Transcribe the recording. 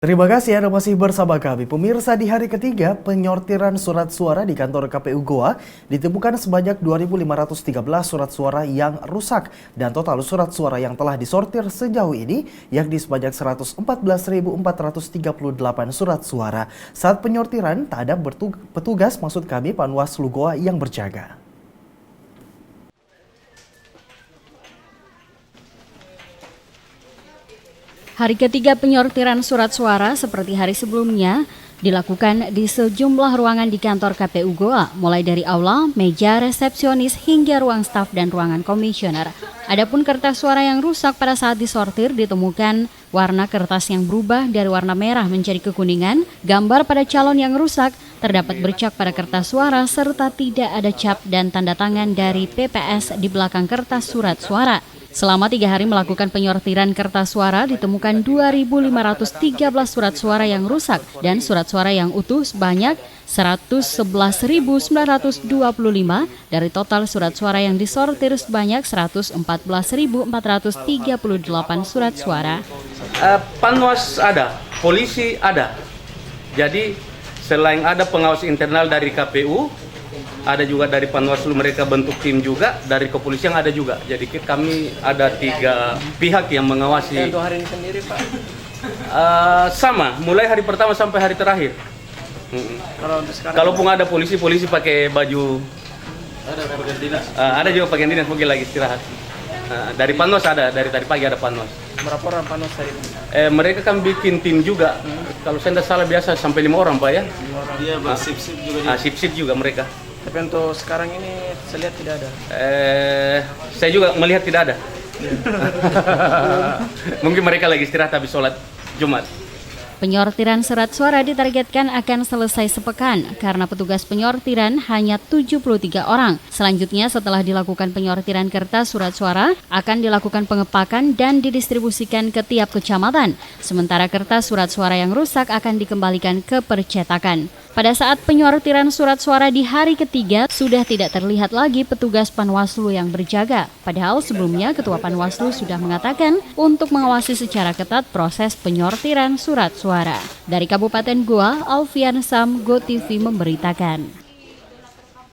Terima kasih Anda masih bersama kami. Pemirsa, di hari ketiga penyortiran surat suara di kantor KPU Goa ditemukan sebanyak 2.513 surat suara yang rusak dan total surat suara yang telah disortir sejauh ini yakni sebanyak 114.438 surat suara. Saat penyortiran tak ada petugas Panwaslu Goa yang berjaga. Hari ketiga penyortiran surat suara seperti hari sebelumnya dilakukan di sejumlah ruangan di kantor KPU Goa, mulai dari aula, meja, resepsionis, hingga ruang staf dan ruangan komisioner. Adapun kertas suara yang rusak pada saat disortir ditemukan warna kertas yang berubah dari warna merah menjadi kekuningan, gambar pada calon yang rusak, terdapat bercak pada kertas suara, serta tidak ada cap dan tanda tangan dari PPS di belakang kertas surat suara. Selama 3 hari melakukan penyortiran kertas suara, ditemukan 2.513 surat suara yang rusak dan surat suara yang utuh sebanyak 111.925 dari total surat suara yang disortir sebanyak 114.438 surat suara. Panwas ada, polisi ada. Jadi selain ada pengawas internal dari KPU, ada juga dari Panwaslu, mereka bentuk tim juga, dari kepolisian ada juga. Jadi kami ada 3 pihak yang mengawasi. Untuk hari ini sendiri Pak? Sama, mulai hari pertama sampai hari terakhir. Kalaupun ada polisi pakai baju. Ada pakaian dinas. Ada juga pakaian dinas, mungkin lagi istirahat. Dari Panwas ada, dari tadi pagi ada Panwas. Berapa orang Panwas tadi? Mereka kan bikin tim juga. Kalau saya tidak salah biasa sampai 5 orang Pak ya. 5 orang. Iya, sip-sip juga dia. Sip-sip juga mereka. Tapi untuk sekarang ini saya lihat tidak ada. Saya juga melihat tidak ada. Mungkin mereka lagi istirahat habis sholat Jumat. Penyortiran surat suara ditargetkan akan selesai sepekan karena petugas penyortiran hanya 73 orang. Selanjutnya setelah dilakukan penyortiran kertas surat suara, akan dilakukan pengepakan dan didistribusikan ke tiap kecamatan. Sementara kertas surat suara yang rusak akan dikembalikan ke percetakan. Pada saat penyortiran surat suara di hari ketiga, sudah tidak terlihat lagi petugas Panwaslu yang berjaga. Padahal sebelumnya Ketua Panwaslu sudah mengatakan untuk mengawasi secara ketat proses penyortiran surat suara. Dari Kabupaten Goa, Alfian Sam, GoTV memberitakan.